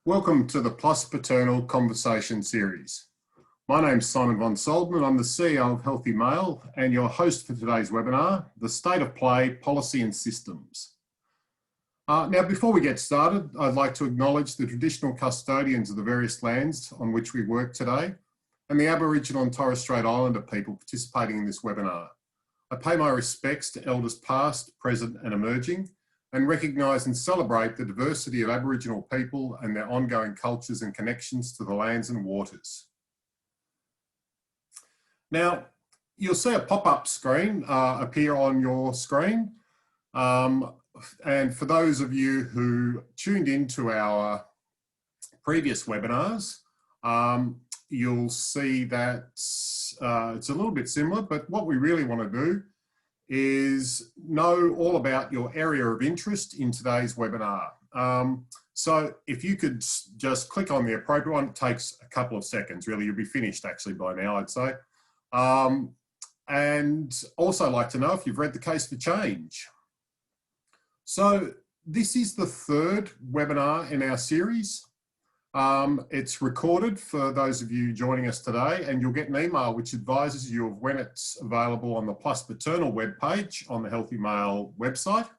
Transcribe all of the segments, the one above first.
Welcome to the Paternal Conversation series. My name's Simon von Soldman. I'm the CEO of Healthy Male and your host for today's webinar, The State of Play, Policy and Systems. Now, before we get started, I'd like to acknowledge the traditional custodians of the various lands on which we work today and the Aboriginal and Torres Strait Islander people participating in this webinar. I pay my respects to elders past, present and emerging, and recognise and celebrate the diversity of Aboriginal people and their ongoing cultures and connections to the lands and waters. Now, you'll see a pop-up screen appear on your screen. And for those of you who tuned into our previous webinars, you'll see that it's a little bit similar, but what we really want to do is know all about your area of interest in today's webinar. So if you could just click on the appropriate one, it takes a couple of seconds, really. You'll be finished actually by now, I'd say. And also like to know if you've read The Case for Change. So this is the third webinar in our series. It's recorded for those of you joining us today, and you'll get an email which advises you of when it's available on the Paternal webpage on the Healthy Male website,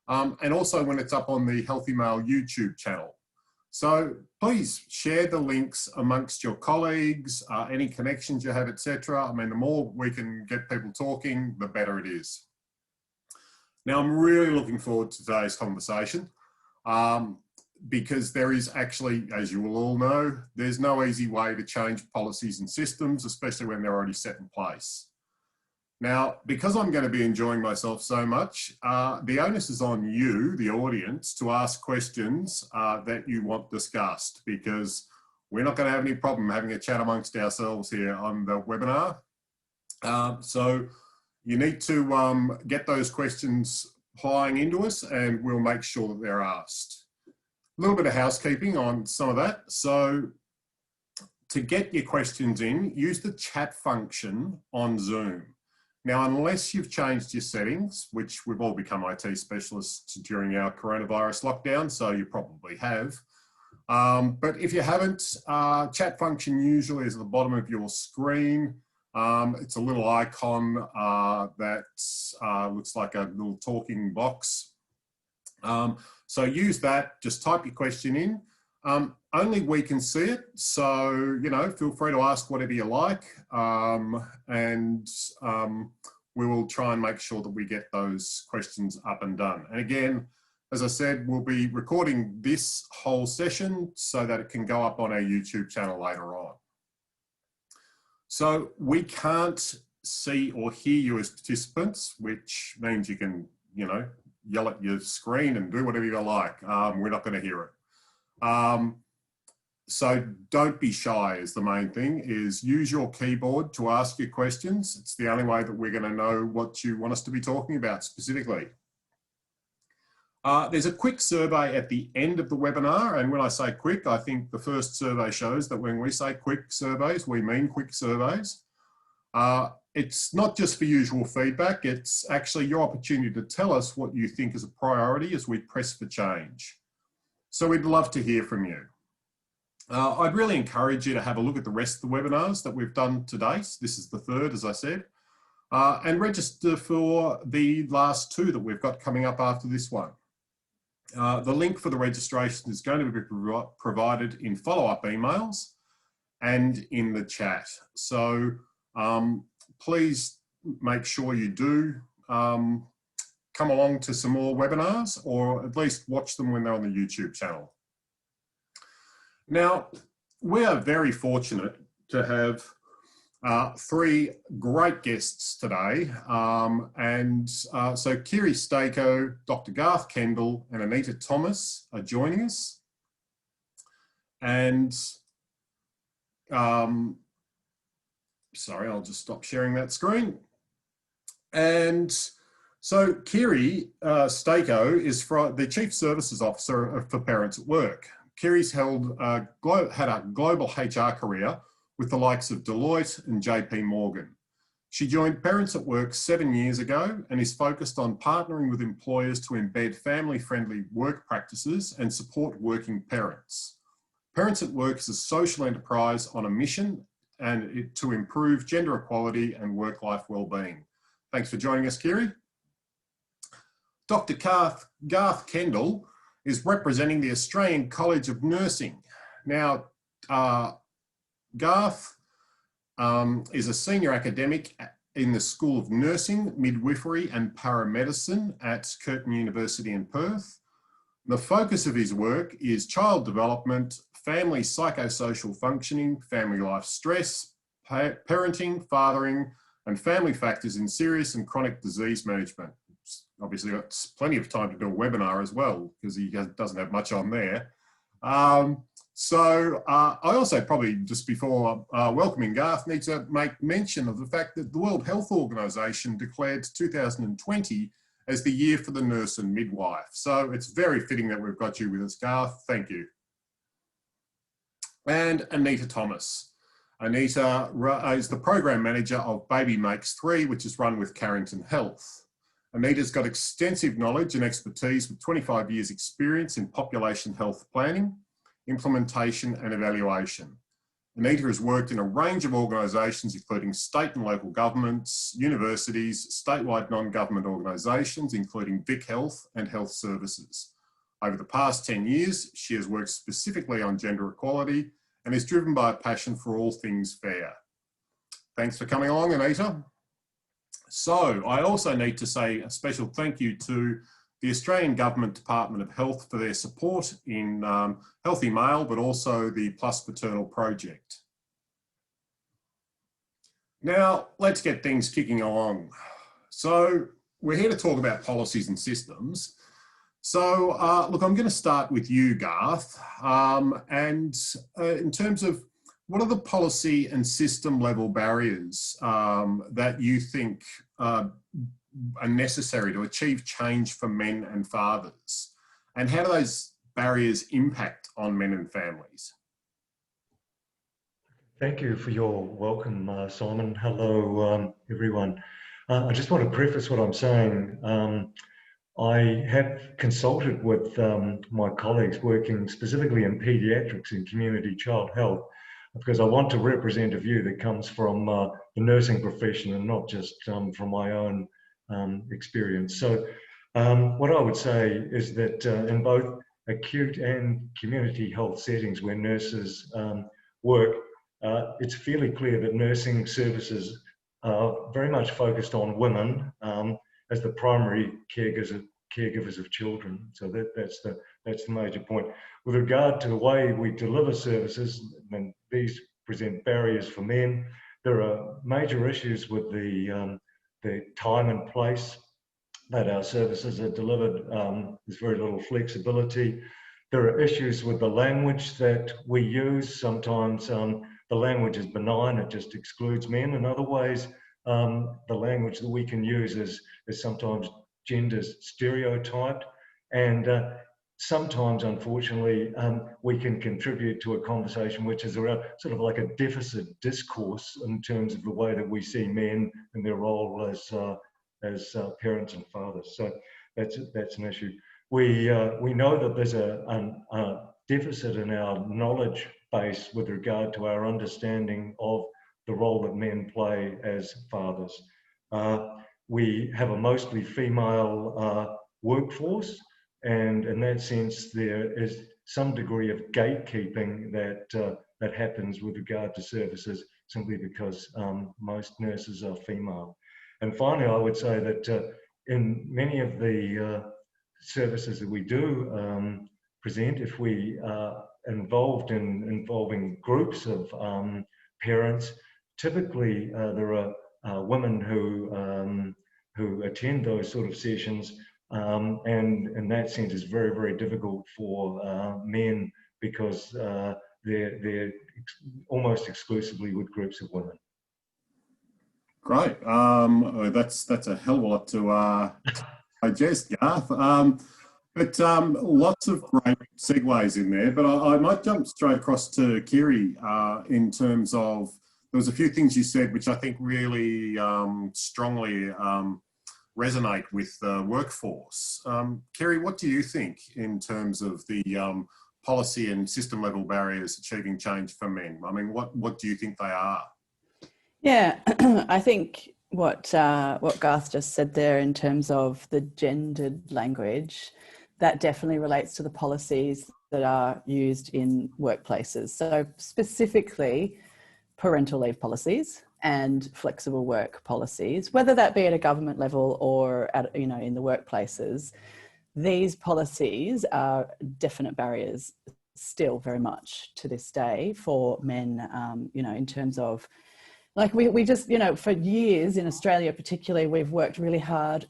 and also when it's up on the Healthy Male YouTube channel. So please share the links amongst your colleagues, any connections you have, etc. I mean, the more we can get people talking, the better it is. Now, I'm really looking forward to today's conversation. Because there is actually, as you will all know, there's no easy way to change policies and systems, especially when they're already set in place. Now, because I'm going to be enjoying myself so much, the onus is on you, the audience, to ask questions that you want discussed, because we're not going to have any problem having a chat amongst ourselves here on the webinar. So you need to get those questions flying into us, and we'll make sure that they're asked. A little bit of housekeeping on some of that. So to get your questions in, use the chat function on Zoom. Now, unless you've changed your settings, which we've all become IT specialists during our coronavirus lockdown, so you probably have. But if you haven't, chat function usually is at the bottom of your screen. It's a little icon that looks like a little talking box. So use that, just type your question in. Only we can see it, so, you know, feel free to ask whatever you like, and we will try and make sure that we get those questions up and done. And again, as I said, we'll be recording this whole session so that it can go up on our YouTube channel later on. So we can't see or hear you as participants, which means you can, you know, yell at your screen and do whatever you like. We're not going to hear it. So don't be shy is the main thing, is use your keyboard to ask your questions. It's the only way that we're going to know what you want us to be talking about specifically. There's a quick survey at the end of the webinar, and when I say quick, I think the first survey shows that when we say quick surveys, we mean quick surveys. It's not just for usual feedback, it's actually your opportunity to tell us what you think is a priority as we press for change. So we'd love to hear from you. I'd really encourage you to have a look at the rest of the webinars that we've done to date. This is the third, as I said, and register for the last two that we've got coming up after this one. The link for the registration is going to be provided in follow-up emails and in the chat. So please make sure you do come along to some more webinars, or at least watch them when they're on the YouTube channel. Now, we are very fortunate to have three great guests today. So Kiri Stako, Dr. Garth Kendall and Anita Thomas are joining us. And sorry, I'll just stop sharing that screen. And so Kiri Stako is the Chief Services Officer for Parents at Work. Kiri's had a global HR career with the likes of Deloitte and JP Morgan. She joined Parents at Work 7 years ago and is focused on partnering with employers to embed family-friendly work practices and support working parents. Parents at Work is a social enterprise on a mission to improve gender equality and work-life wellbeing. Thanks for joining us, Kiri. Dr. Garth Kendall is representing the Australian College of Nursing. Now, Garth is a senior academic in the School of Nursing, Midwifery and Paramedicine at Curtin University in Perth. The focus of his work is child development, family psychosocial functioning, family life stress, parenting, fathering, and family factors in serious and chronic disease management. Obviously, got plenty of time to do a webinar as well, because he doesn't have much on there. I also probably, just before welcoming Garth, need to make mention of the fact that the World Health Organization declared 2020 as the year for the nurse and midwife. So it's very fitting that we've got you with us, Garth. Thank you. And Anita Thomas. Anita is the program manager of Baby Makes 3, which is run with Carrington Health. Anita's got extensive knowledge and expertise with 25 years experience in population health planning, implementation and evaluation. Anita has worked in a range of organisations, including state and local governments, universities, statewide non-government organisations, including Vic Health and Health Services. Over the past 10 years, she has worked specifically on gender equality and is driven by a passion for all things fair. Thanks for coming along, Anita. So I also need to say a special thank you to the Australian Government Department of Health for their support in Healthy Male, but also the Plus Paternal project. Now, let's get things kicking along. So we're here to talk about policies and systems. So look, I'm going to start with you, Garth. In terms of what are the policy and system level barriers that you think are necessary to achieve change for men and fathers? And how do those barriers impact on men and families? Thank you for your welcome, Simon. Hello, everyone. I just want to preface what I'm saying. I have consulted with my colleagues working specifically in paediatrics and community child health, because I want to represent a view that comes from the nursing profession and not just from my own experience. So what I would say is that in both acute and community health settings where nurses work, it's fairly clear that nursing services are very much focused on women as the primary caregivers of children. So that's the major point. With regard to the way we deliver services, and these present barriers for men, there are major issues with the time and place that our services are delivered. There's very little flexibility. There are issues with the language that we use. Sometimes the language is benign, it just excludes men. In other ways, the language that we can use is sometimes gender stereotyped, and sometimes, unfortunately, we can contribute to a conversation which is around sort of like a deficit discourse in terms of the way that we see men and their role as parents and fathers. So that's an issue. We know that there's a deficit in our knowledge base with regard to our understanding of the role that men play as fathers. We have a mostly female workforce, and in that sense, there is some degree of gatekeeping that happens with regard to services simply because most nurses are female. And finally, I would say that in many of the services that we do present, if we are involving groups of parents, typically there are women who attend those sort of sessions, and in that sense it's very, very difficult for men because they're almost exclusively with groups of women. Great. That's a hell of a lot to digest, Garth. But lots of great segues in there. But I might jump straight across to Kiri in terms of, there was a few things you said which I think really strongly resonate with the workforce. Kiri, what do you think in terms of the policy and system level barriers achieving change for men? I mean, what do you think they are? Yeah, I think what Garth just said there in terms of the gendered language, that definitely relates to the policies that are used in workplaces. So specifically, parental leave policies and flexible work policies, whether that be at a government level or at, you know, in the workplaces. These policies are definite barriers still very much to this day for men, you know, in terms of, like, we just, you know, for years in Australia particularly, we've worked really hard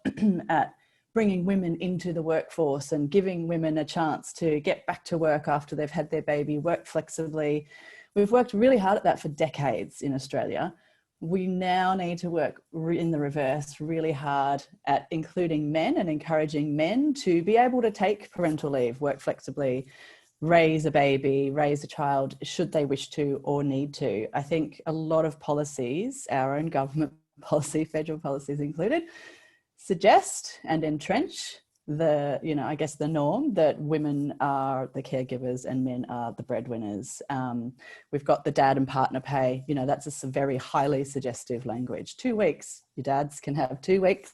at bringing women into the workforce and giving women a chance to get back to work after they've had their baby, work flexibly. We've worked really hard at that for decades in Australia. We now need to work in the reverse really hard at including men and encouraging men to be able to take parental leave, work flexibly, raise a baby, raise a child, should they wish to or need to. I think a lot of policies, our own government policy, federal policies included, suggest and entrench the, you know, I guess the norm that women are the caregivers and men are the breadwinners. We've got the dad and partner pay, you know, that's a very highly suggestive language. 2 weeks, your dads can have 2 weeks,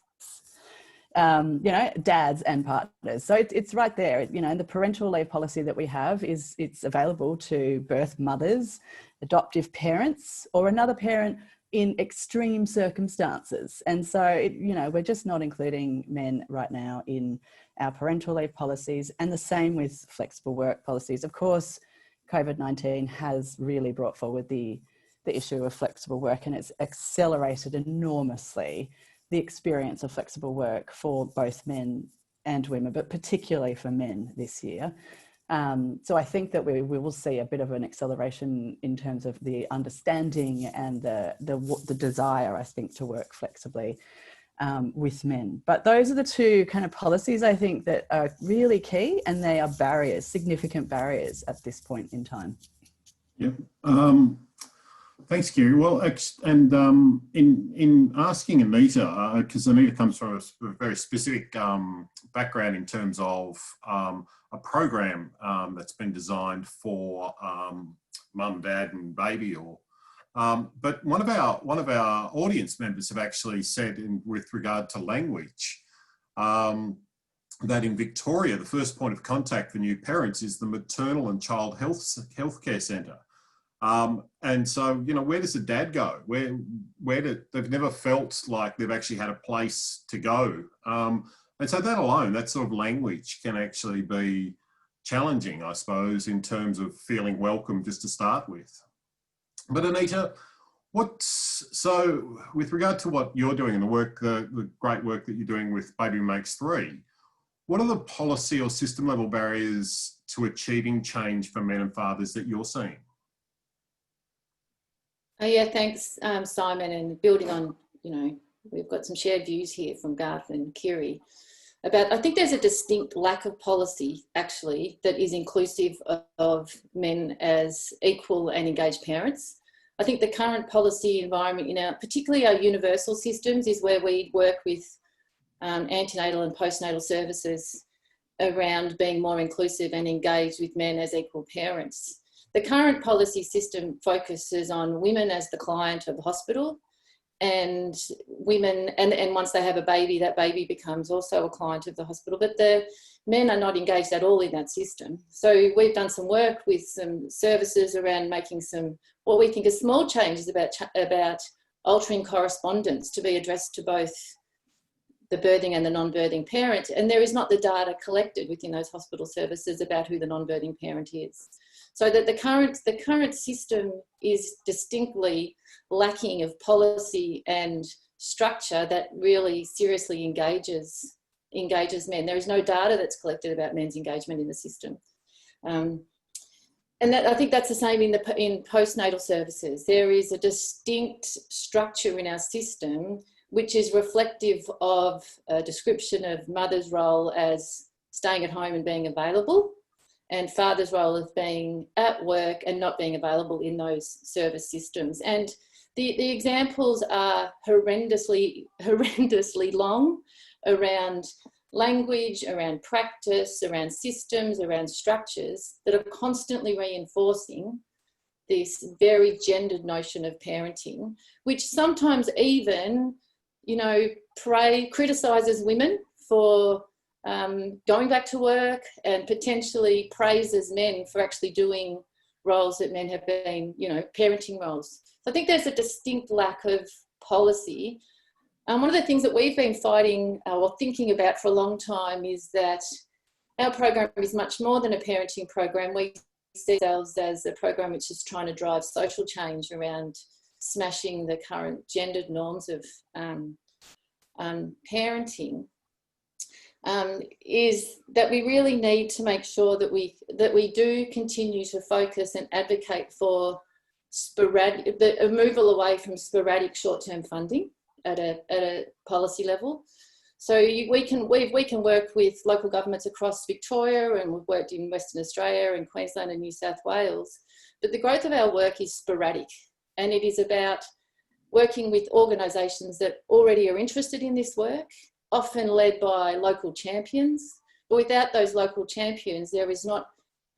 you know, dads and partners. So it's right there, you know, the parental leave policy that we have it's available to birth mothers, adoptive parents, or another parent in extreme circumstances. And so, you know, we're just not including men right now in our parental leave policies, and the same with flexible work policies. Of course, COVID-19 has really brought forward the issue of flexible work, and it's accelerated enormously the experience of flexible work for both men and women, but particularly for men this year. So I think that we will see a bit of an acceleration in terms of the understanding and the desire, I think, to work flexibly with men. But those are the two kind of policies, I think, that are really key, and they are barriers, significant barriers at this point in time. Yeah. Thanks, Kiri. Well, and in asking Anita, because Anita comes from a very specific background in terms of a program that's been designed for mum, dad, and baby. But one of our audience members have actually said, with regard to language, that in Victoria, the first point of contact for new parents is the Maternal and Child Healthcare Centre. And so, you know, where does the dad go? They've never felt like they've actually had a place to go. And so that alone, that sort of language can actually be challenging, I suppose, in terms of feeling welcome just to start with. But Anita, so with regard to what you're doing and the great work that you're doing with Baby Makes 3, what are the policy or system level barriers to achieving change for men and fathers that you're seeing? Oh, yeah, thanks, Simon. And building on, you know, we've got some shared views here from Garth and Kiri about, I think there's a distinct lack of policy, actually, that is inclusive of men as equal and engaged parents. I think the current policy environment, you know, particularly our universal systems, is where we work with antenatal and postnatal services around being more inclusive and engaged with men as equal parents. The current policy system focuses on women as the client of the hospital, and women, and once they have a baby, that baby becomes also a client of the hospital, but the men are not engaged at all in that system. So we've done some work with some services around making some, what we think are small changes about altering correspondence to be addressed to both the birthing and the non-birthing parent, and there is not the data collected within those hospital services about who the non-birthing parent is. So that the current system is distinctly lacking of policy and structure that really seriously engages men. There is no data that's collected about men's engagement in the system. And that, I think that's the same in postnatal services. There is a distinct structure in our system which is reflective of a description of mother's role as staying at home and being available, and father's role of being at work and not being available in those service systems. And the examples are horrendously long around language, around practice, around systems, around structures that are constantly reinforcing this very gendered notion of parenting, which sometimes even, you know, criticises women for going back to work, and potentially praises men for actually doing roles that men have been, you know, parenting roles. So I think there's a distinct lack of policy. One of the things that we've been fighting or thinking about for a long time is that our program is much more than a parenting program. We see ourselves as a program which is trying to drive social change around smashing the current gendered norms of parenting. Is that we really need to make sure that we do continue to focus and advocate for a removal away from sporadic short-term funding at a policy level. So we can work with local governments across Victoria, and we've worked in Western Australia and Queensland and New South Wales. But the growth of our work is sporadic, and it is about working with organisations that already are interested in this work, often led by local champions. But without those local champions, there is not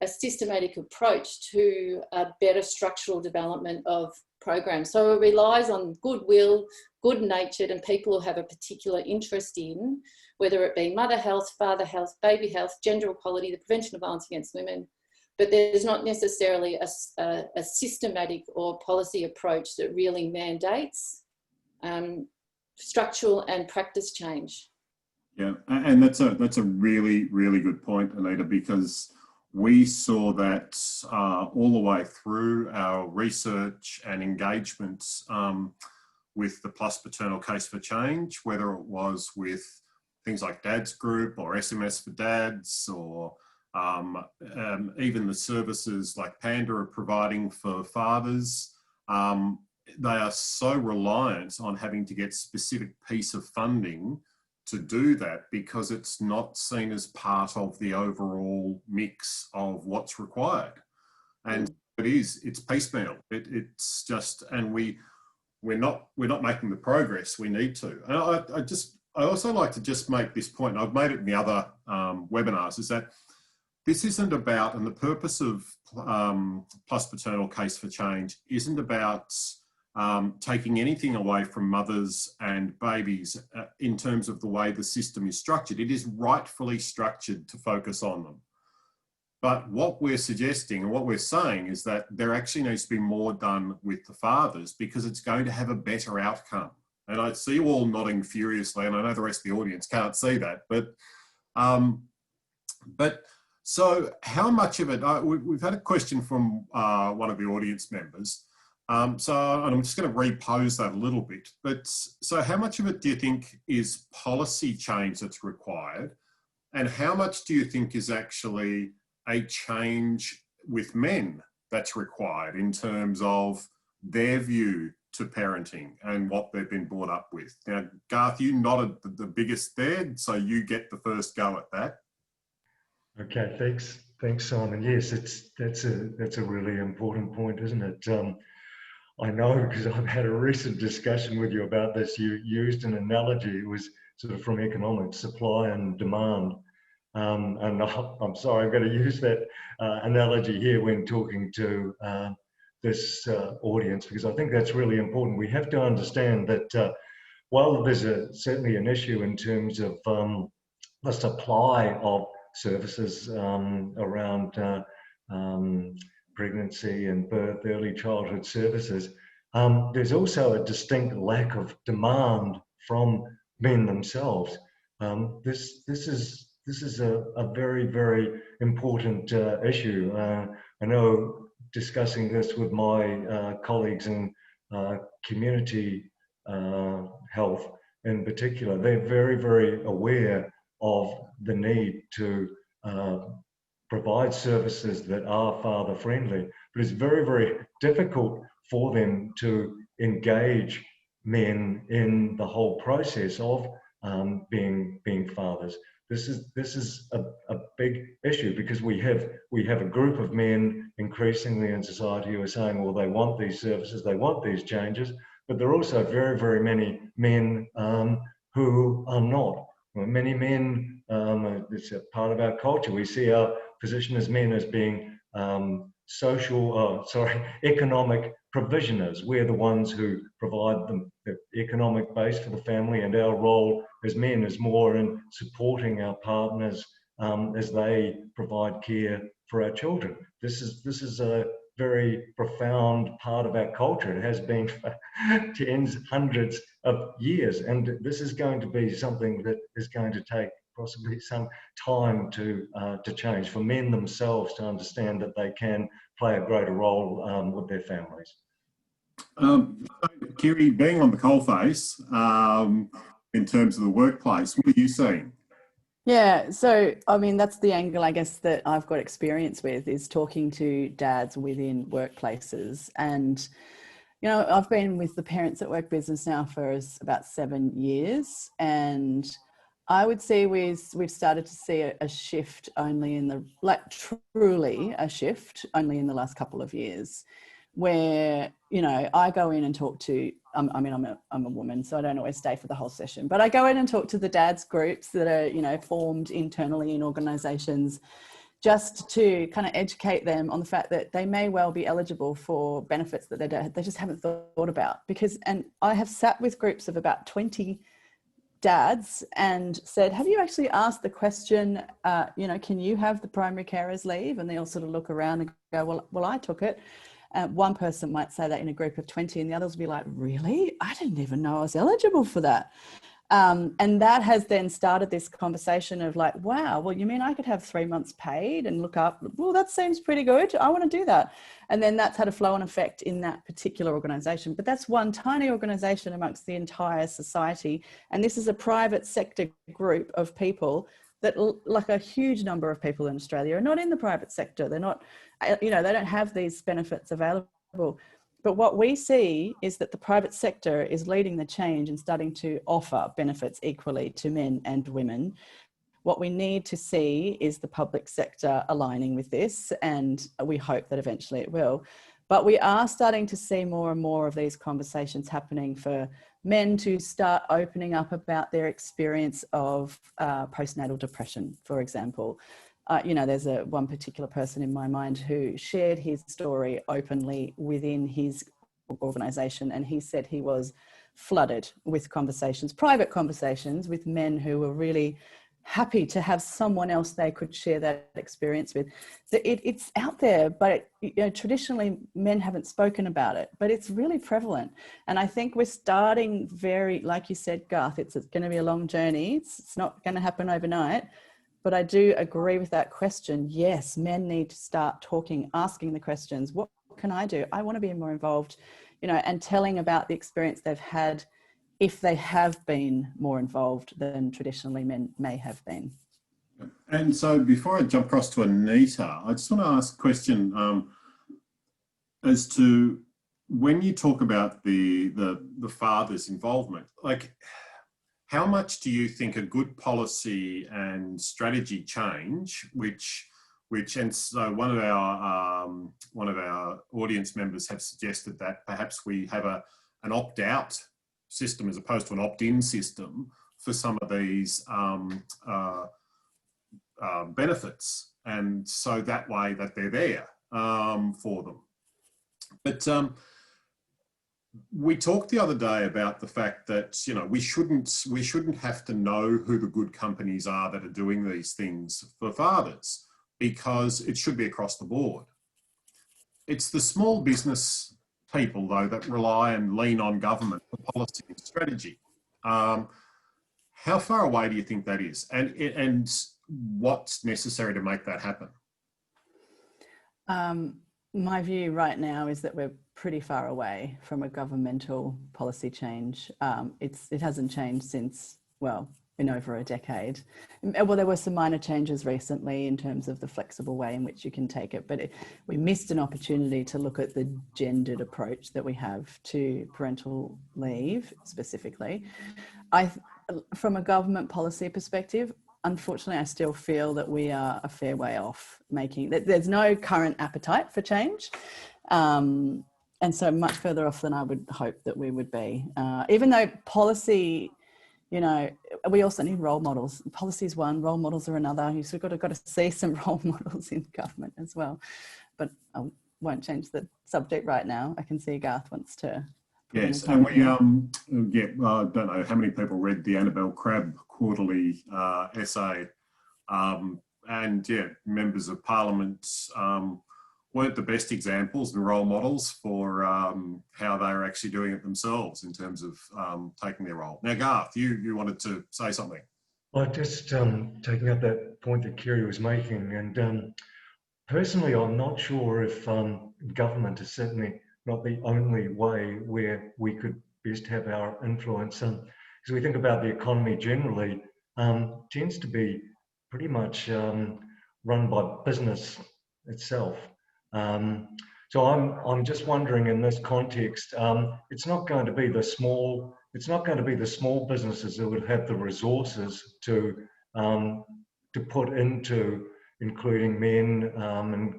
a systematic approach to a better structural development of programs. So it relies on goodwill, good-natured, and people who have a particular interest in, whether it be mother health, father health, baby health, gender equality, the prevention of violence against women. But there's not necessarily a systematic or policy approach that really mandates structural and practice change. Yeah, and that's a really, really good point, Anita, because we saw that all the way through our research and engagements with the Plus Paternal Case for Change, whether it was with things like Dad's Group or SMS for Dads, or even the services like Panda are providing for fathers. They are so reliant on having to get specific piece of funding to do that, because it's not seen as part of the overall mix of what's required. And it's piecemeal. It's just, and we're not making the progress we need to. And I also like to just make this point, and I've made it in the other webinars, is that this isn't about, and the purpose of Plus Paternal Case for Change isn't about taking anything away from mothers and babies in terms of the way the system is structured. It is rightfully structured to focus on them. But what we're suggesting and what we're saying is that there actually needs to be more done with the fathers, because it's going to have a better outcome. And I see you all nodding furiously, and I know the rest of the audience can't see that, but so how much of it, we've had a question from one of the audience members. So I'm just going to repose that a little bit, but so how much of it do you think is policy change that's required? And how much do you think is actually a change with men that's required in terms of their view to parenting and what they've been brought up with? Now, Garth, you nodded the biggest there, so you get the first go at that. Okay, thanks, Simon. Yes, that's a really important point, isn't it? I know, because I've had a recent discussion with you about this. You used an analogy. It was sort of from economics, supply and demand. And I'm sorry, I'm going to use that analogy here when talking to this audience, because I think that's really important. We have to understand that while there's certainly an issue in terms of the supply of services around pregnancy and birth, early childhood services, there's also a distinct lack of demand from men themselves. This is a very, very important issue. I know, discussing this with my colleagues in community health in particular, they're very, very aware of the need to provide services that are father friendly, but it's very, very difficult for them to engage men in the whole process of being fathers. This is a big issue, because we have a group of men increasingly in society who are saying, well, they want these services, they want these changes, but there are also very, very many men who are not Well, many men, it's a part of our culture. We see our position as men as being economic provisioners. We're the ones who provide the economic base for the family, and our role as men is more in supporting our partners as they provide care for our children. This is a very profound part of our culture. It has been for tens, hundreds of years, and this is going to be something that is going to take possibly some time to change, for men themselves to understand that they can play a greater role with their families. Kiri, being on the coalface, in terms of the workplace, what are you seeing? Yeah, so I mean, that's the angle I guess that I've got experience with, is talking to dads within workplaces. And, you know, I've been with the Parents at Work business now for about 7 years. And I would say we've started to see a shift only in the, like truly a shift only in the last couple of years, where, you know, I go in and talk to, I'm a woman, so I don't always stay for the whole session, but I go in and talk to the dads groups that are, you know, formed internally in organizations, just to kind of educate them on the fact that they may well be eligible for benefits that they just haven't thought about. Because, and I have sat with groups of about 20 dads and said, have you actually asked the question, you know, can you have the primary carers leave? And they all sort of look around and go, well, I took it. One person might say that in a group of 20, and the others will be like, really? I didn't even know I was eligible for that. And that has then started this conversation of like, wow, well, you mean I could have 3 months paid and look up, well, that seems pretty good. I want to do that. And then that's had a flow-on effect in that particular organisation. But that's one tiny organisation amongst the entire society. And this is a private sector group of people that, like a huge number of people in Australia, are not in the private sector. They're not, you know, they don't have these benefits available. But what we see is that the private sector is leading the change and starting to offer benefits equally to men and women. What we need to see is the public sector aligning with this, and we hope that eventually it will. But we are starting to see more and more of these conversations happening for men to start opening up about their experience of postnatal depression, for example. You know, there's one particular person in my mind who shared his story openly within his organisation, and he said he was flooded with conversations, private conversations with men who were really happy to have someone else they could share that experience with. It's out there, but you know, traditionally men haven't spoken about it, but it's really prevalent. And I think we're starting very, like you said, Garth, it's going to be a long journey. It's not going to happen overnight. But I do agree with that question. Yes, men need to start talking, asking the questions. What can I do? I want to be more involved, you know, and telling about the experience they've had if they have been more involved than traditionally men may have been. And so before I jump across to Anita, I just want to ask a question as to when you talk about the father's involvement, like, how much do you think a good policy and strategy change, which and so one of our audience members have suggested that perhaps we have an opt-out system as opposed to an opt-in system for some of these benefits, and so that way that they're there for them. But we talked the other day about the fact that, you know, we shouldn't have to know who the good companies are that are doing these things for fathers, because it should be across the board. It's the small business people, though, that rely and lean on government for policy and strategy. How far away do you think that is, and what's necessary to make that happen? My view right now is that we're pretty far away from a governmental policy change. It hasn't changed since, well, in over a decade. Well, there were some minor changes recently in terms of the flexible way in which you can take it, but we missed an opportunity to look at the gendered approach that we have to parental leave specifically. From a government policy perspective, unfortunately, I still feel that we are a fair way off making, there's no current appetite for change. And so much further off than I would hope that we would be. Even though policy you know, we also need role models. Policy is one, role models are another. You've got to see some role models in government as well. But I won't change the subject right now. I can see Garth wants to. Yes, and we, I don't know how many people read the Annabelle Crabb quarterly essay. And yeah, members of Parliament weren't the best examples and role models for how they're actually doing it themselves in terms of taking their role. Now, Garth, you wanted to say something. Well, just taking up that point that Kerry was making, and personally, I'm not sure if government is certainly not the only way where we could best have our influence. As we think about the economy generally, tends to be pretty much run by business itself. So I'm just wondering in this context, it's not going to be the small businesses that would have the resources to put into including men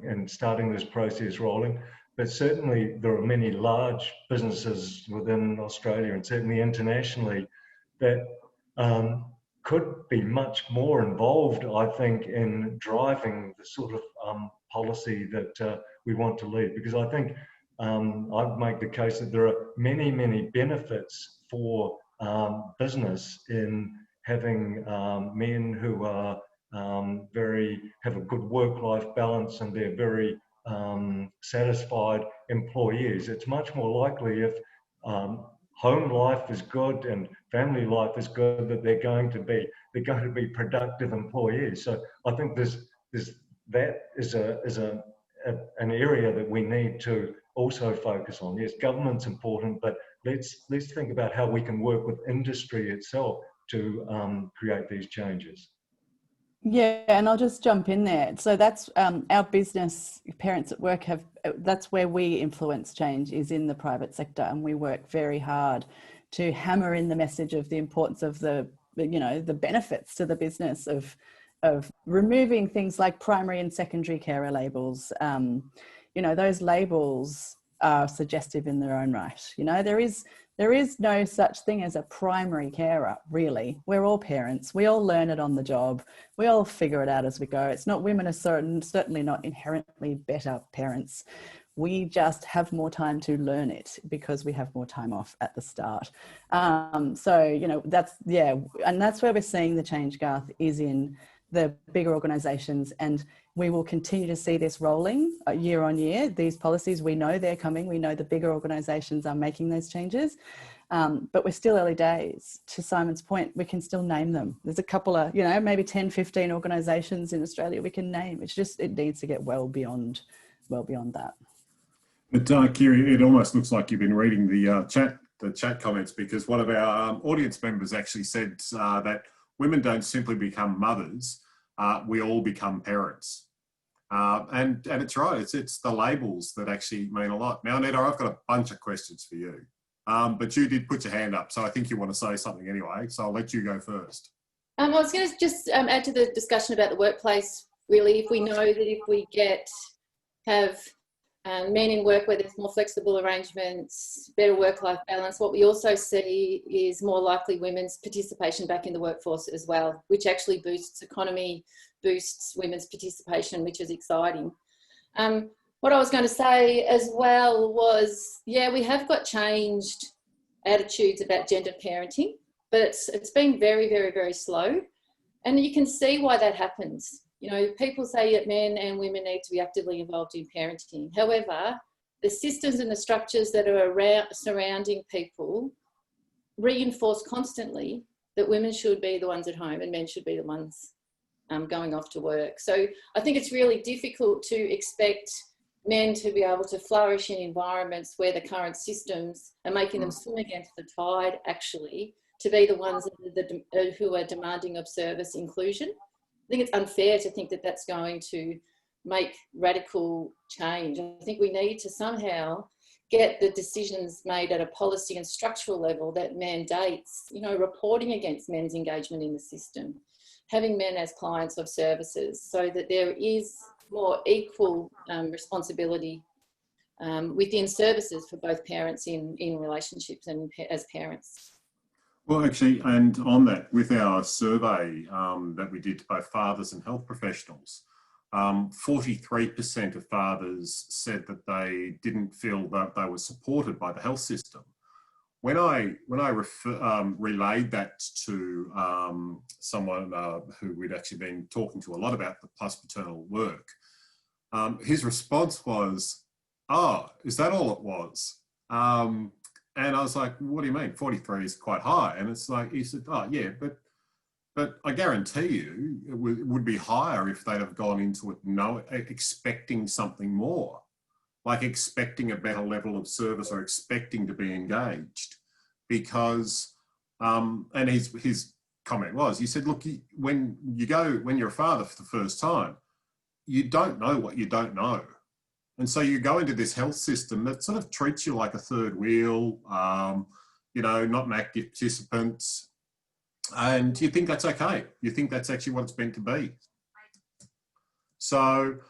and starting this process rolling. But certainly there are many large businesses within Australia and certainly internationally that could be much more involved, I think, in driving the sort of policy that we want to lead. Because I think I'd make the case that there are many, many benefits for business in having men who are have a good work-life balance and they're very satisfied employees. It's much more likely if home life is good and family life is good that they're going to be productive employees. So I think that is an area that we need to also focus on. Yes, government's important, but let's think about how we can work with industry itself to create these changes. Yeah, and I'll just jump in there. So that's our business, Parents at Work, that's where we influence change, is in the private sector, and we work very hard to hammer in the message of the importance of the benefits to the business of removing things like primary and secondary carer labels. Those labels are suggestive in their own right. There is no such thing as a primary carer, really. We're all parents. We all learn it on the job. We all figure it out as we go. It's not, women are certainly not inherently better parents. We just have more time to learn it because we have more time off at the start. And that's where we're seeing the change, Garth, is in the bigger organisations, and we will continue to see this rolling year on year. These policies, we know they're coming. We know the bigger organisations are making those changes, but we're still early days. To Simon's point, we can still name them. There's a couple of, maybe 10, 15 organisations in Australia we can name. It needs to get well beyond that. But Kiri, it almost looks like you've been reading the chat comments, because one of our audience members actually said that women don't simply become mothers, we all become parents. And it's right, it's the labels that actually mean a lot. Now, Netta, I've got a bunch of questions for you, but you did put your hand up, so I think you want to say something anyway, so I'll let you go first. I was going to just add to the discussion about the workplace, really. If we know that if we have men in work where there's more flexible arrangements, better work-life balance, what we also see is more likely women's participation back in the workforce as well, which actually boosts economy, boosts women's participation, which is exciting. What I was going to say as well was, we have got changed attitudes about gendered parenting, but it's been very, very, very slow. And you can see why that happens. People say that men and women need to be actively involved in parenting. However, the systems and the structures that are surrounding people reinforce constantly that women should be the ones at home and men should be the ones going off to work. So I think it's really difficult to expect men to be able to flourish in environments where the current systems are making them swim against the tide, actually, to be the ones who are demanding of service inclusion. I think it's unfair to think that that's going to make radical change. I think we need to somehow get the decisions made at a policy and structural level that mandates, reporting against men's engagement in the system, having men as clients of services, so that there is more equal responsibility within services for both parents in relationships and as parents. Well, actually, and on that, with our survey that we did to both fathers and health professionals, 43% of fathers said that they didn't feel that they were supported by the health system. When I relayed that to someone who we'd actually been talking to a lot about the plus paternal work, his response was, "Oh, is that all it was?" And I was like, "What do you mean? 43 is quite high." And it's like, he said, "Oh, yeah, but I guarantee you it would be higher if they'd have gone into it expecting something more, like expecting a better level of service or expecting to be engaged." Because, and his comment was, he said, "Look, when you're a father for the first time, you don't know what you don't know. And so you go into this health system that sort of treats you like a third wheel, not an active participant. And you think that's okay. You think that's actually what it's meant to be." So,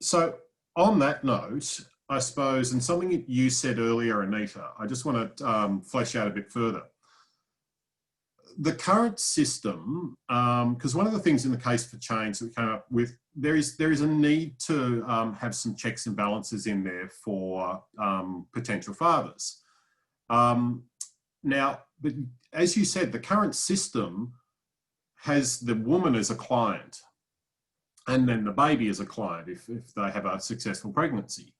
so on that note, I suppose, and something that you said earlier, Anita, I just want to flesh out a bit further. The current system, because one of the things in the case for change that we came up with, there is a need to have some checks and balances in there for potential fathers. Now, but as you said, the current system has the woman as a client and then the baby as a client if they have a successful pregnancy.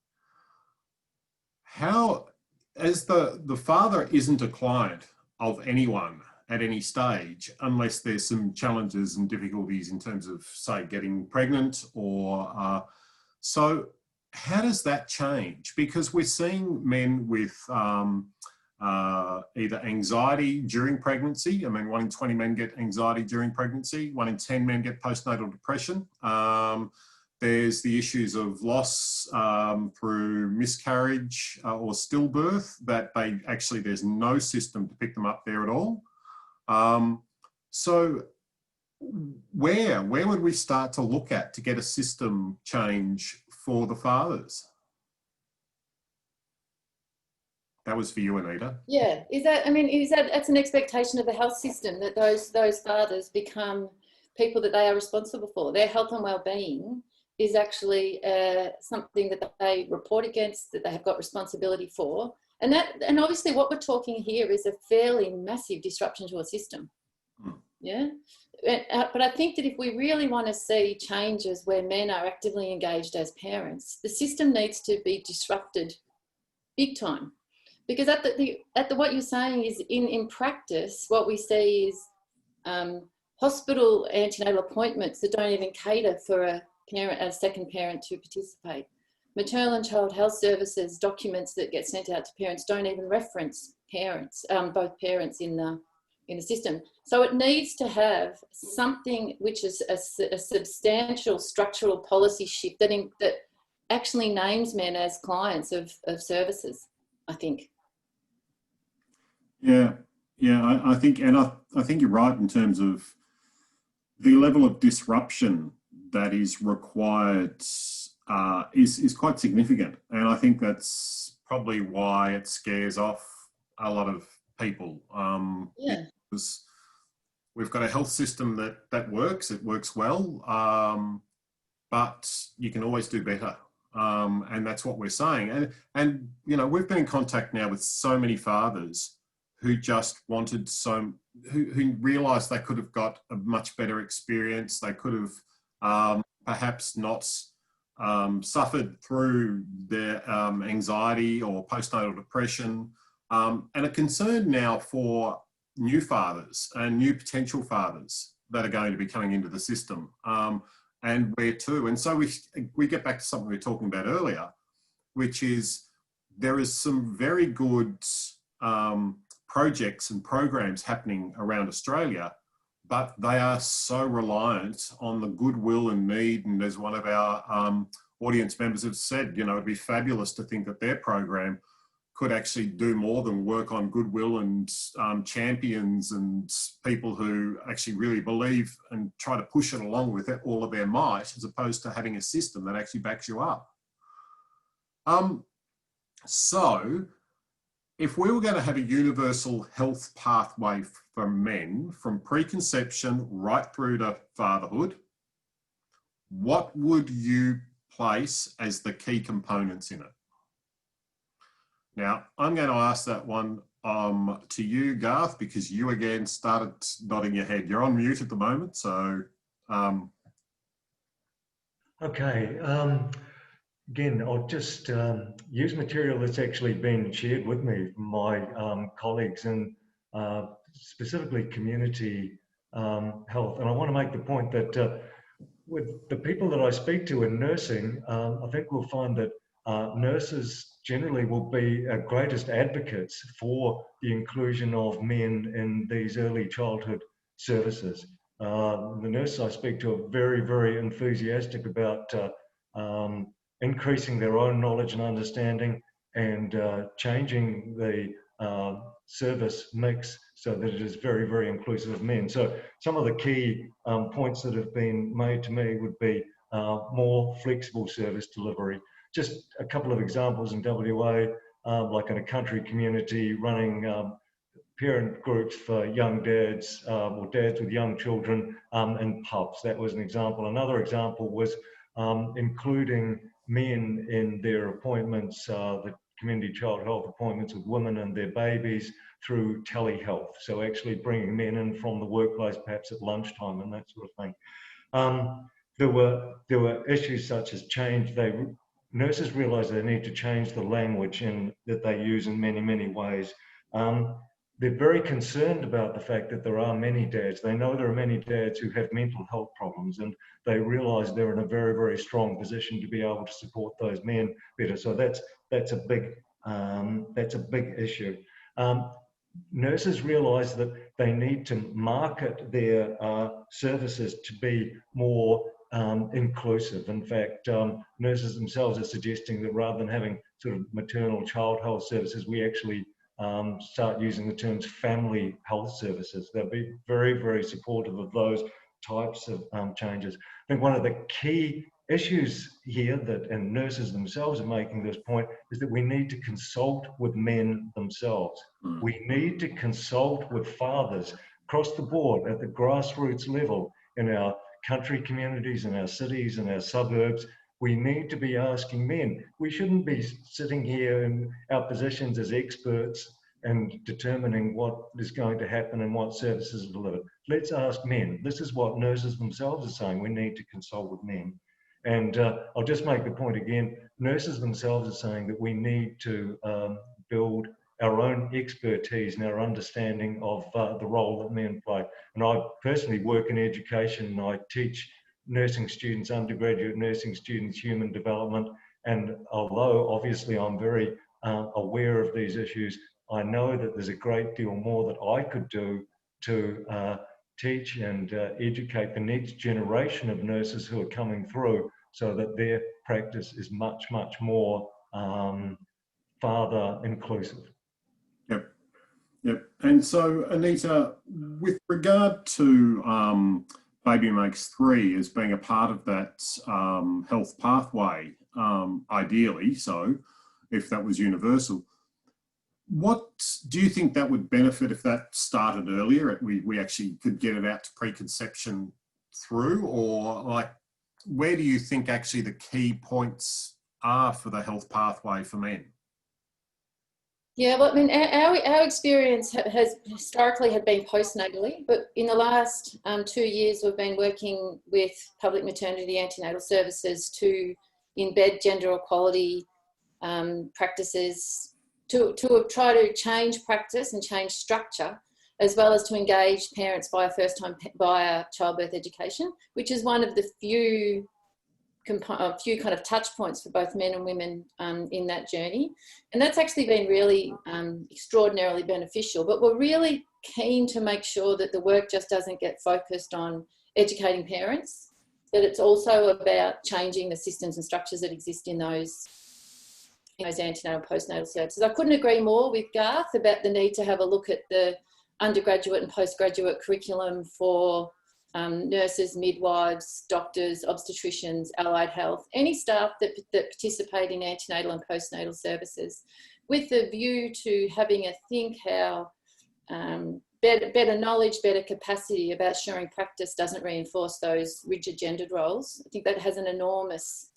How, as the father isn't a client of anyone at any stage, unless there's some challenges and difficulties in terms of, say, getting pregnant or, so how does that change? Because we're seeing men with either anxiety during pregnancy. I mean, 1 in 20 men get anxiety during pregnancy. 1 in 10 men get postnatal depression. There's the issues of loss through miscarriage or stillbirth that there's no system to pick them up there at all. So where would we start to look at to get a system change for the fathers? That was for you, Anita. Yeah, that's an expectation of the health system, that those fathers become people that they are responsible for. Their health and well-being is actually something that they report against, that they have got responsibility for. And obviously what we're talking here is a fairly massive disruption to a system. Yeah. But I think that if we really want to see changes where men are actively engaged as parents, the system needs to be disrupted big time. Because what you're saying is in practice, what we see is hospital antenatal appointments that don't even cater for a second parent to participate. Maternal and child health services documents that get sent out to parents don't even reference parents, both parents in the system. So it needs to have something which is a substantial structural policy shift that actually names men as clients of services, I think. Yeah, I think, and I think you're right in terms of the level of disruption that is required is quite significant, and I think that's probably why it scares off a lot of people. Because we've got a health system that works. It works well, but you can always do better. And that's what we're saying. And we've been in contact now with so many fathers who just wanted who realised they could have got a much better experience. They could have perhaps not suffered through their anxiety or postnatal depression, and a concern now for new fathers and new potential fathers that are going to be coming into the system, and where to. And so we get back to something we were talking about earlier, which is there is some very good projects and programs happening around Australia, but they are so reliant on the goodwill and need. And as one of our audience members have said, it'd be fabulous to think that their program could actually do more than work on goodwill and champions and people who actually really believe and try to push it along with all of their might, as opposed to having a system that actually backs you up. So if we were going to have a universal health pathway for men from preconception right through to fatherhood, what would you place as the key components in it? Now, I'm going to ask that one to you, Garth, because you again started nodding your head. You're on mute at the moment, so. Okay. Again, I'll just use material that's actually been shared with me from my colleagues and specifically community health. And I want to make the point that with the people that I speak to in nursing, I think we'll find that nurses generally will be our greatest advocates for the inclusion of men in these early childhood services. The nurses I speak to are very, very enthusiastic about increasing their own knowledge and understanding and changing the service mix so that it is very, very inclusive of men. So some of the key points that have been made to me would be more flexible service delivery. Just a couple of examples in WA, like in a country community running parent groups for young dads or dads with young children in pubs. That was an example. Another example was including men in their appointments, the community child health appointments with women and their babies through telehealth. So actually bringing men in from the workplace, perhaps at lunchtime and that sort of thing. There were issues such as change. Nurses realised they need to change the language that they use in many, many ways. They're very concerned about the fact that there are many dads. They know there are many dads who have mental health problems, and they realise they're in a very, very strong position to be able to support those men better. So that's a big issue. Nurses realise that they need to market their services to be more inclusive. In fact, nurses themselves are suggesting that rather than having sort of maternal child health services, we actually start using the terms family health services. They'll be very, very supportive of those types of changes. I think one of the key issues here and nurses themselves are making this point is that we need to consult with men themselves. We need to consult with fathers across the board at the grassroots level in our country communities, in our cities, in our suburbs. We need to be asking men. We shouldn't be sitting here in our positions as experts and determining what is going to happen and what services are delivered. Let's ask men. This is what nurses themselves are saying. We need to consult with men. And I'll just make the point again, nurses themselves are saying that we need to build our own expertise and our understanding of the role that men play. And I personally work in education and I teach nursing students, undergraduate nursing students, human development. And although obviously I'm very aware of these issues, I know that there's a great deal more that I could do to teach and educate the next generation of nurses who are coming through so that their practice is much, much more father inclusive. Yep. And so, Anita, with regard to Baby Makes 3 as being a part of that health pathway, ideally, so if that was universal, what do you think that would benefit if that started earlier? We actually could get it out to preconception through, or like, where do you think actually the key points are for the health pathway for men? Yeah, well, I mean, our experience has historically had been postnatally, but in the last 2 years, we've been working with public maternity antenatal services to embed gender equality practices, to try to change practice and change structure, as well as to engage parents via via childbirth education, which is one of the few kind of touch points for both men and women in that journey. And that's actually been really extraordinarily beneficial. But we're really keen to make sure that the work just doesn't get focused on educating parents, that it's also about changing the systems and structures that exist in those antenatal postnatal services. I couldn't agree more with Garth about the need to have a look at the undergraduate and postgraduate curriculum for nurses, midwives, doctors, obstetricians, allied health, any staff that participate in antenatal and postnatal services, with a view to having a think how better knowledge, better capacity about sharing practice doesn't reinforce those rigid gendered roles. I think that has an enormous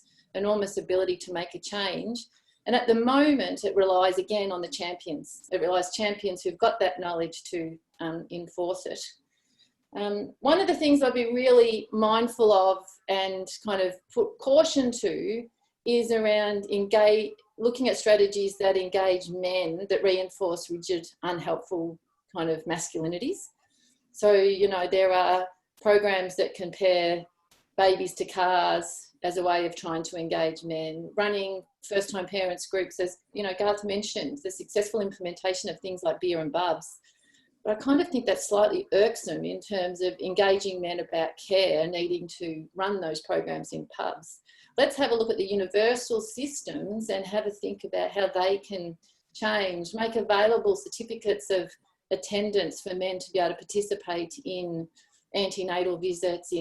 ability to make a change. And at the moment, it relies again on the champions. It relies champions who've got that knowledge to enforce it. One of the things I'd be really mindful of and kind of put caution to is around looking at strategies that engage men that reinforce rigid, unhelpful kind of masculinities. So, you know, there are programs that compare babies to cars as a way of trying to engage men, running first-time parents groups, as, you know, Garth mentioned, the successful implementation of things like beer and bubs. But I kind of think that's slightly irksome in terms of engaging men about care, needing to run those programs in pubs. Let's have a look at the universal systems and have a think about how they can change, make available certificates of attendance for men to be able to participate in antenatal visits,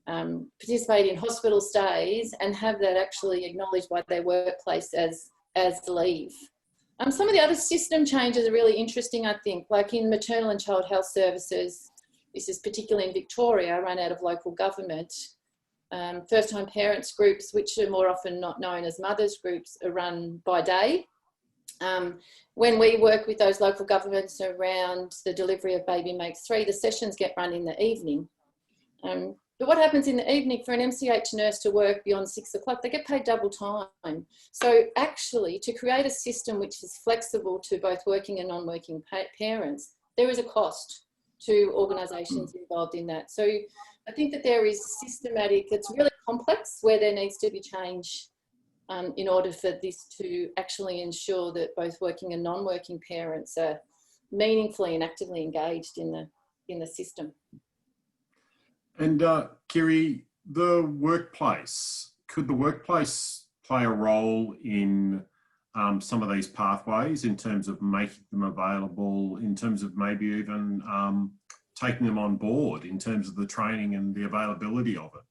participate in hospital stays, and have that actually acknowledged by their workplace as leave. Some of the other system changes are really interesting, I think, like in maternal and child health services. This is particularly in Victoria, run out of local government. First-time parents groups, which are more often not known as mothers groups, are run by day. When we work with those local governments around the delivery of Baby Makes 3, the sessions get run in the evening. But what happens in the evening for an MCH nurse to work beyond 6 o'clock? They get paid double time. So actually, to create a system which is flexible to both working and non-working parents, there is a cost to organisations involved in that. So I think that there is systematic, it's really complex, where there needs to be change in order for this to actually ensure that both working and non-working parents are meaningfully and actively engaged in the system. And Kiri, the workplace, could the workplace play a role in some of these pathways in terms of making them available, in terms of maybe even taking them on board, in terms of the training and the availability of it?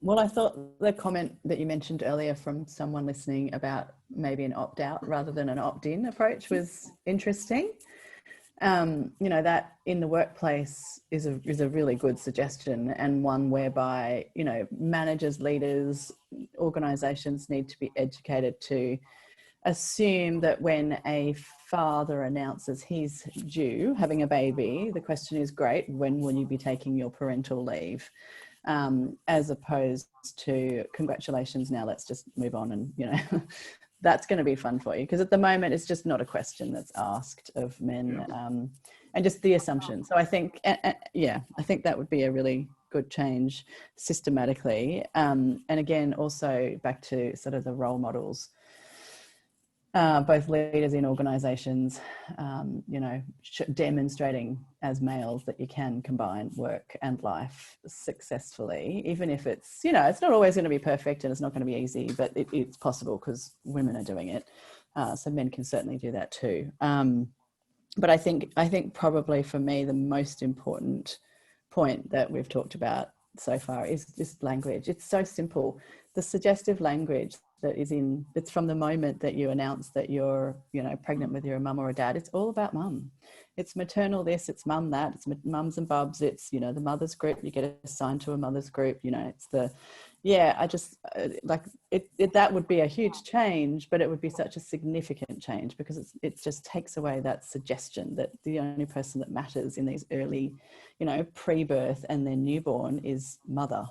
Well, I thought the comment that you mentioned earlier from someone listening about maybe an opt-out rather than an opt-in approach was interesting. You know, that in the workplace is a really good suggestion, and one whereby, you know, managers, leaders, organisations need to be educated to assume that when a father announces he's due having a baby, the question is, great, when will you be taking your parental leave? As opposed to, congratulations, now let's just move on, and, you know, that's going to be fun for you, because at the moment it's just not a question that's asked of men, and just the assumption. So I think, yeah, I think that would be a really good change systematically. And again, also back to sort of the role models, both leaders in organisations, you know, demonstrating as males that you can combine work and life successfully, even if it's, you know, it's not always going to be perfect and it's not going to be easy, but it's possible because women are doing it. So men can certainly do that too. But I think probably for me, the most important point that we've talked about so far is just language. It's so simple. The suggestive language that is it's from the moment that you announce that you're, you know, pregnant with your mum or a dad. It's all about mum. It's maternal this, it's mum that, it's mums and bubs, it's, you know, the mother's group, you get assigned to a mother's group, you know, it's the, yeah, I just, like, that would be a huge change, but it would be such a significant change, because it just takes away that suggestion that the only person that matters in these early, you know, pre-birth and then newborn is mother.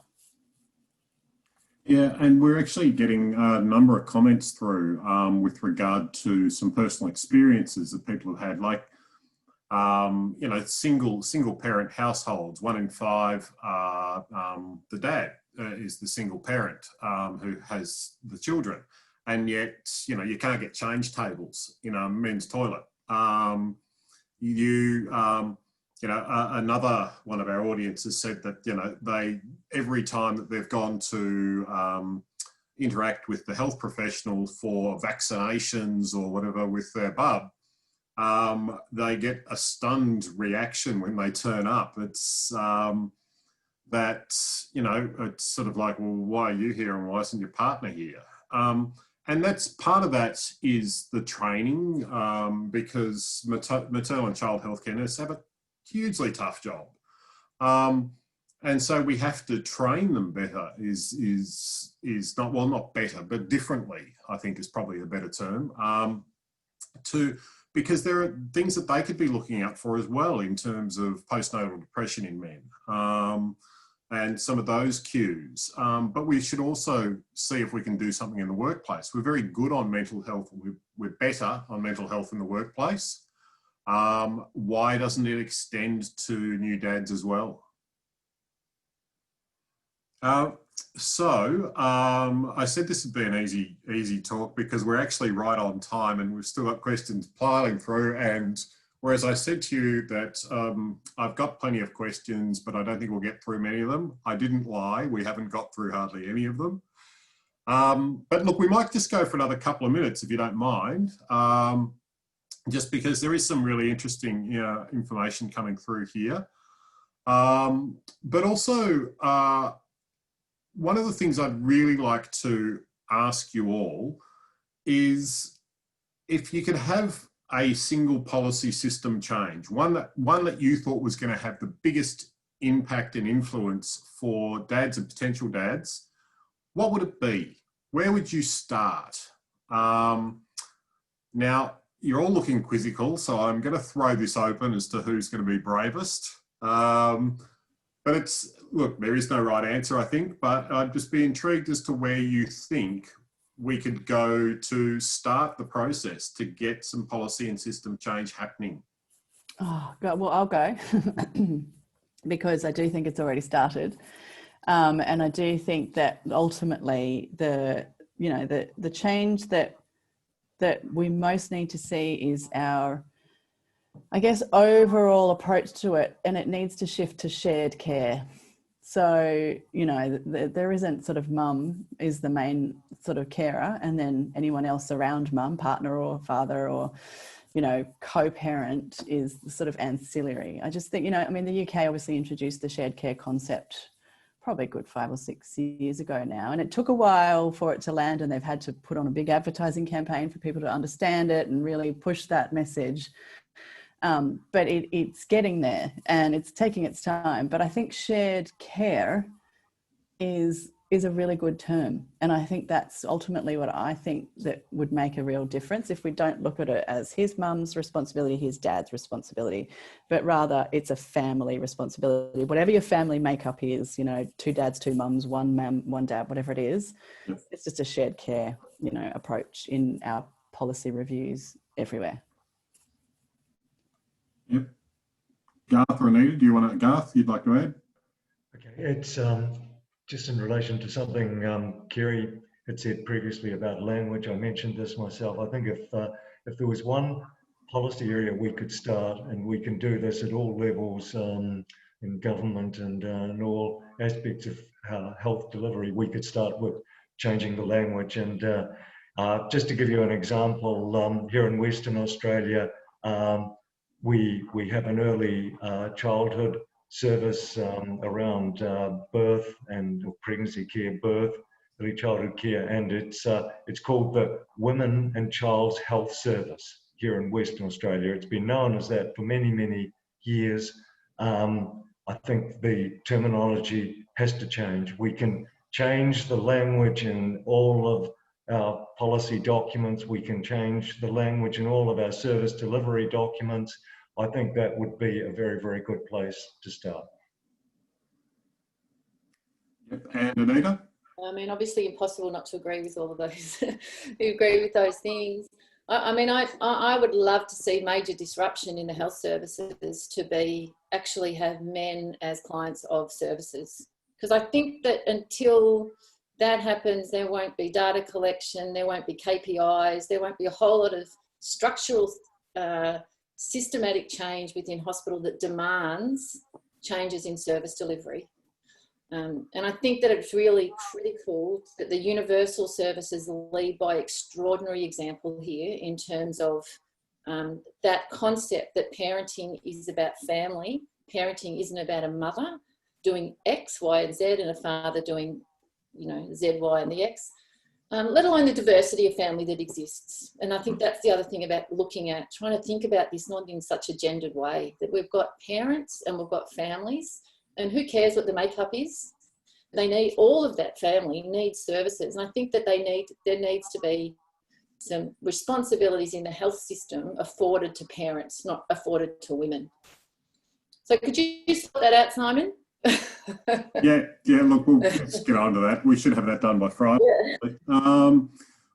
Yeah, and we're actually getting a number of comments through with regard to some personal experiences that people have had, like, you know, single parent households. 1 in 5, the dad is the single parent who has the children, and yet, you know, you can't get change tables in a men's toilet. You know, another one of our audiences said that, you know, every time that they've gone to interact with the health professional for vaccinations or whatever with their bub, they get a stunned reaction when they turn up. It's that, you know, it's sort of like, well, why are you here and why isn't your partner here? and that's part of that is the training, because maternal and child healthcare nurses have a hugely tough job. And so we have to train them better is not, well, not better, but differently, I think is probably a better term, because there are things that they could be looking out for as well in terms of postnatal depression in men, and some of those cues. But we should also see if we can do something in the workplace. We're very good on mental health. We're better on mental health in the workplace. Why doesn't it extend to new dads as well? I said this would be an easy talk because we're actually right on time and we've still got questions piling through. And whereas I said to you that I've got plenty of questions, but I don't think we'll get through many of them. I didn't lie. We haven't got through hardly any of them. But look, we might just go for another couple of minutes if you don't mind, just because there is some really interesting information coming through here. But also, one of the things I'd really like to ask you all is if you could have a single policy system change, one that you thought was going to have the biggest impact and influence for dads and potential dads, what would it be? Where would you start? Now, you're all looking quizzical, so I'm going to throw this open as to who's going to be bravest. But it's, look, there is no right answer, I think, but I'd just be intrigued as to where you think we could go to start the process to get some policy and system change happening. Oh, God, well, I'll go because I do think it's already started. And I do think that ultimately the change that we most need to see is our, I guess, overall approach to it, and it needs to shift to shared care. So, there isn't sort of mum is the main sort of carer, and then anyone else around mum, partner or father or, co-parent is sort of ancillary. I just think, the UK obviously introduced the shared care concept probably a good 5 or 6 years ago now. And it took a while for it to land, and they've had to put on a big advertising campaign for people to understand it and really push that message. But it's getting there and it's taking its time. But I think shared care is a really good term. And I think that's ultimately what I think that would make a real difference if we don't look at it as his mum's responsibility, his dad's responsibility, but rather it's a family responsibility. Whatever your family makeup is, 2 dads, 2 mums, 1 mum, 1 dad, whatever it is, it's just a shared care, approach in our policy reviews everywhere. Yep. Garth or Anita, do you want to, Garth, you'd like to add? Okay, it's just in relation to something Kerry had said previously about language. I mentioned this myself. I think if there was one policy area we could start, and we can do this at all levels in government and in all aspects of health delivery, we could start with changing the language. And just to give you an example, here in Western Australia, we have an early childhood service around birth and pregnancy care, birth, early childhood care, and it's called the Women and Child's Health Service here in Western Australia. It's been known as that for many, many years. I think the terminology has to change. We can change the language in all of our policy documents. We can change the language in all of our service delivery documents. I think that would be a very, very good place to start. Yep. And Anita? Obviously impossible not to agree with all of those who agree with those things. I would love to see major disruption in the health services to actually have men as clients of services. Because I think that until that happens, there won't be data collection, there won't be KPIs, there won't be a whole lot of structural systematic change within hospital that demands changes in service delivery. And I think that it's really critical that the universal services lead by extraordinary example here in terms of that concept that parenting is about family. Parenting isn't about a mother doing X, Y, and Z and a father doing, Z, Y, and the X. let alone the diversity of family that exists. And I think that's the other thing about trying to think about this not in such a gendered way, that we've got parents and we've got families, and who cares what the makeup is? They need, all of that family needs services. And I think that there needs to be some responsibilities in the health system afforded to parents, not afforded to women. So could you sort that out, Simon? Yeah, look, we'll just get on to that. We should have that done by Friday. Yeah.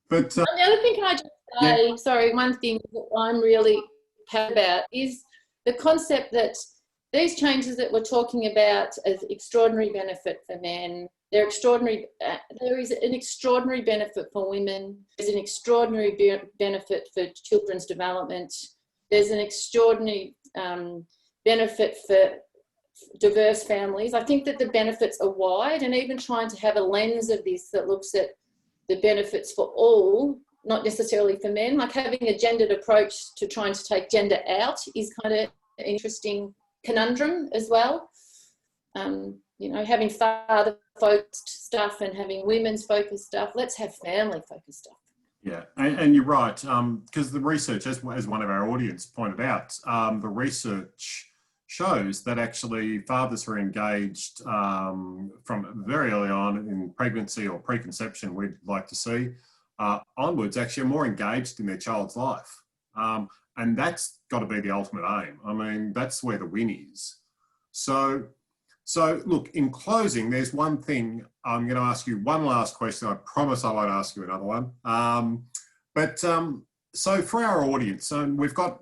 But the other thing, can I just say, sorry, one thing that I'm really passionate about is the concept that these changes that we're talking about as extraordinary benefit for men, they're extraordinary. There is an extraordinary benefit for women. There's an extraordinary benefit for children's development. There's an extraordinary benefit for diverse families. I think that the benefits are wide, and even trying to have a lens of this that looks at the benefits for all, not necessarily for men, like having a gendered approach to trying to take gender out is kind of an interesting conundrum as well. You know, having father-focused stuff and having women's focused stuff. Let's have family-focused stuff. Yeah, and you're right, because the research, as one of our audience pointed out, the research shows that actually fathers who are engaged from very early on in pregnancy or preconception, we'd like to see, onwards, actually are more engaged in their child's life. And that's got to be the ultimate aim. I mean, that's where the win is. So look, in closing, there's one thing. I'm going to ask you one last question. I promise I won't ask you another one. So for our audience, and we've got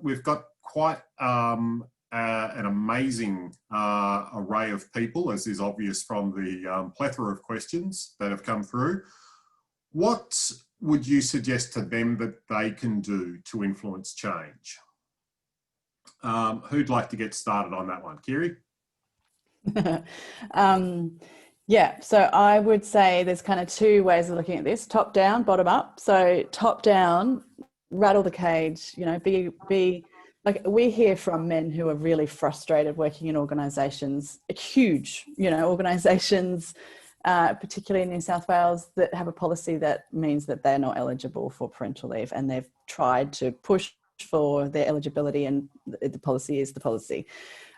quite an amazing array of people, as is obvious from the plethora of questions that have come through. What would you suggest to them that they can do to influence change? Who'd like to get started on that one? Kiri? Yeah, so I would say there's kind of two ways of looking at this: top down, bottom up. So top down, rattle the cage, you know, be like, we hear from men who are really frustrated working in organisations, huge, you know, organisations, particularly in New South Wales, that have a policy that means that they're not eligible for parental leave, and they've tried to push for their eligibility, and the policy is the policy.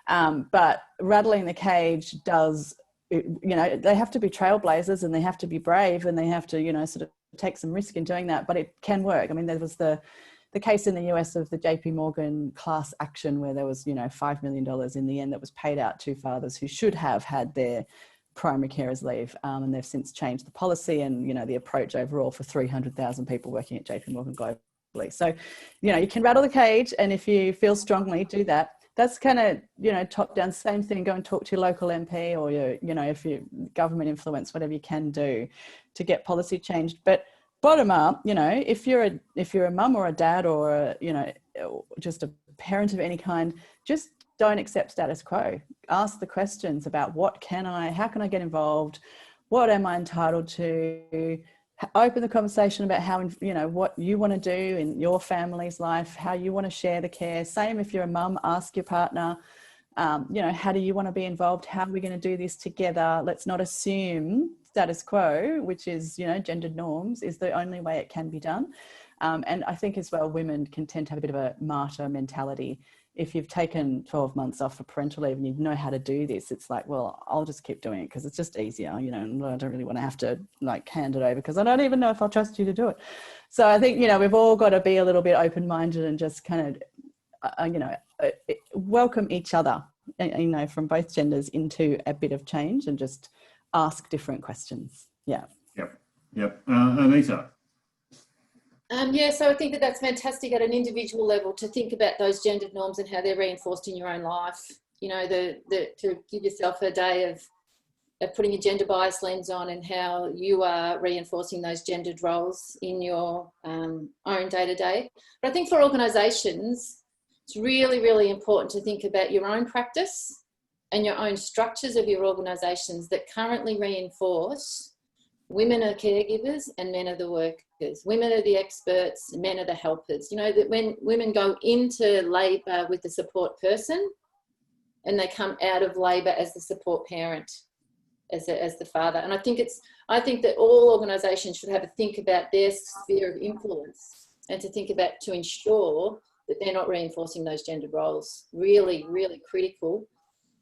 But rattling the cage does, you know, they have to be trailblazers and they have to be brave and they have to, you know, sort of take some risk in doing that, but it can work. I mean, there was the case in the US of the JP Morgan class action where there was, you know, $5 million in the end that was paid out to fathers who should have had their primary carers leave, and they've since changed the policy and, you know, the approach overall for 300,000 people working at JP Morgan globally. So, you know, you can rattle the cage, and if you feel strongly, do that. That's kind of, you know, top down. Same thing, go and talk to your local MP or your, you know, if you government influence, whatever you can do to get policy changed. But bottom up, you know, if you're a mum or a dad or a, you know, just a parent of any kind, just don't accept status quo. Ask the questions about how can I get involved? What am I entitled to? Open the conversation about how, you know, what you want to do in your family's life, how you want to share the care. Same if you're a mum, ask your partner, you know, how do you want to be involved? How are we going to do this together? Let's not assume status quo, which is, you know, gendered norms, is the only way it can be done. And I think as well, women can tend to have a bit of a martyr mentality. If you've taken 12 months off for parental leave and you know how to do this, it's like, well, I'll just keep doing it because it's just easier, you know, and I don't really want to have to like hand it over because I don't even know if I'll trust you to do it. So I think, you know, we've all got to be a little bit open-minded and just kind of, you know, welcome each other, you know, from both genders into a bit of change and just ask different questions. Yeah. Yep. Anita? Yeah, so I think that that's fantastic at an individual level to think about those gendered norms and how they're reinforced in your own life. You know, to give yourself a day of putting a gender bias lens on and how you are reinforcing those gendered roles in your own day-to-day. But I think for organisations, it's really, really important to think about your own practice and your own structures of your organisations that currently reinforce women are caregivers and men are the workers. Women are the experts, men are the helpers. You know, that when women go into labour with the support person and they come out of labour as the support parent. as the father. And I think that all organisations should have a think about their sphere of influence and to ensure that they're not reinforcing those gendered roles. Really, really critical,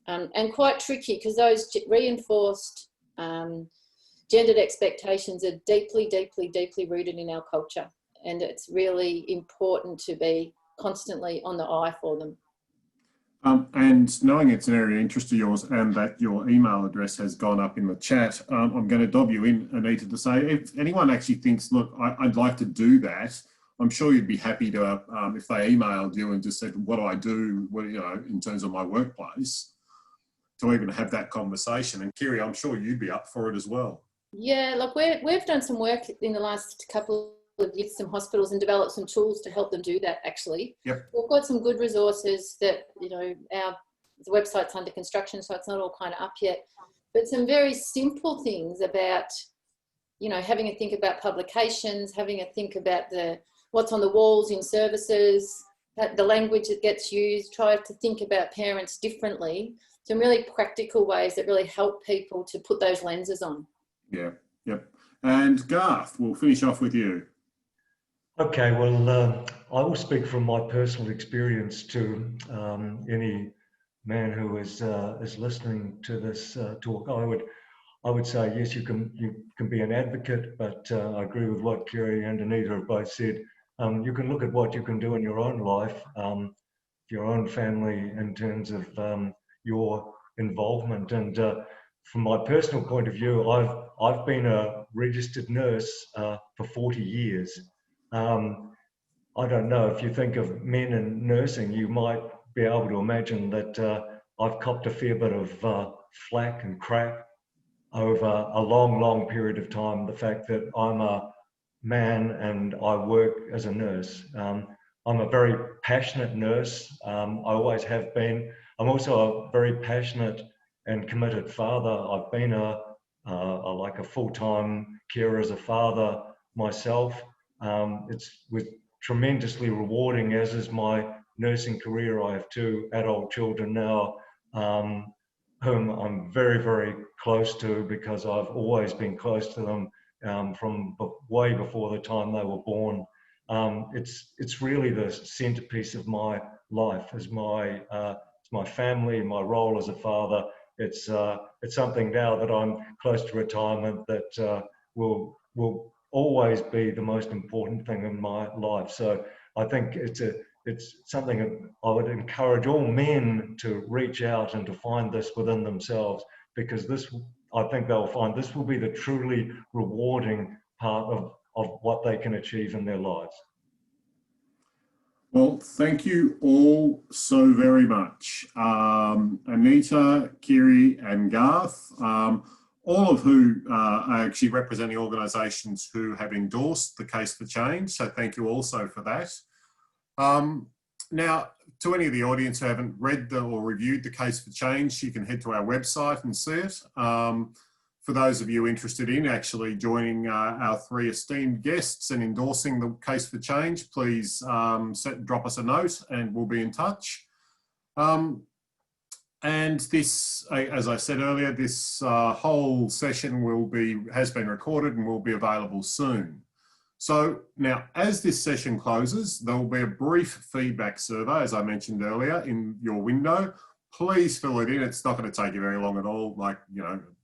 and quite tricky, because those reinforced gendered expectations are deeply, deeply, deeply rooted in our culture. And it's really important to be constantly on the eye for them. And knowing it's an area of interest of yours and that your email address has gone up in the chat, I'm going to dob you in, Anita, to say if anyone actually thinks, look, I'd like to do that, I'm sure you'd be happy to, if they emailed you and just said, what do I do, in terms of my workplace, to even have that conversation. And Kiri, I'm sure you'd be up for it as well. Yeah, look, we've done some work in the last couple of years, some hospitals, and developed some tools to help them do that, actually. Yep. We've got some good resources that, the website's under construction, so it's not all kind of up yet. But some very simple things about, having a think about publications, having a think about what's on the walls in services, the language that gets used, try to think about parents differently. Some really practical ways that really help people to put those lenses on. Yeah, yep. And Garth, we'll finish off with you. Okay, well, I will speak from my personal experience to any man who is listening to this talk. I would say, yes, you can be an advocate, but I agree with what Kiri and Anita have both said. You can look at what you can do in your own life, your own family, in terms of your involvement. And from my personal point of view, I've been a registered nurse for 40 years. I don't know, if you think of men in nursing, you might be able to imagine that I've copped a fair bit of flack and crap over a long, long period of time. The fact that I'm a man and I work as a nurse. I'm a very passionate nurse. I always have been. I'm also a very passionate and committed father. I've been like a full-time carer as a father myself. It's tremendously rewarding, as is my nursing career. I have 2 adult children now, whom I'm very, very close to, because I've always been close to them from way before the time they were born. It's really the centerpiece of my life, is my family, my role as a father. It's something now that I'm close to retirement that will always be the most important thing in my life. So I think it's something that I would encourage all men to reach out and to find this within themselves, because I think they'll find this will be the truly rewarding part of what they can achieve in their lives. Well, thank you all so very much. Anita, Kiri and Garth, all of who are actually representing organisations who have endorsed the Case for Change. So thank you also for that. Now, to any of the audience who haven't read or reviewed the Case for Change, you can head to our website and see it. For those of you interested in actually joining our 3 esteemed guests and endorsing the Case for Change, please drop us a note and we'll be in touch. And this, as I said earlier, this whole session has been recorded and will be available soon. So now, as this session closes, there will be a brief feedback survey, as I mentioned earlier, in your window. Please fill it in. It's not going to take you very long at all, like,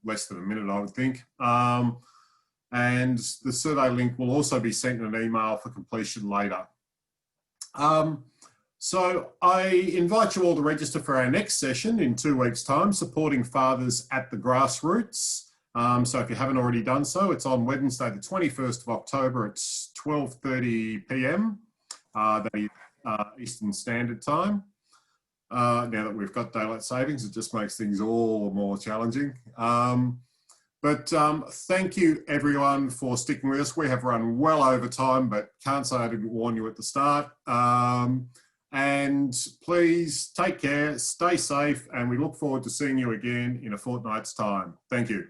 less than a minute, I would think. And the survey link will also be sent in an email for completion later. So I invite you all to register for our next session in 2 weeks' time, Supporting Fathers at the Grassroots. So if you haven't already done so, it's on Wednesday, the 21st of October. It's 12:30 p.m. That is Eastern Standard Time. Now that we've got daylight savings, it just makes things all more challenging. But thank you everyone for sticking with us. We have run well over time, but can't say I didn't warn you at the start. And please take care, stay safe, and we look forward to seeing you again in a fortnight's time. Thank you.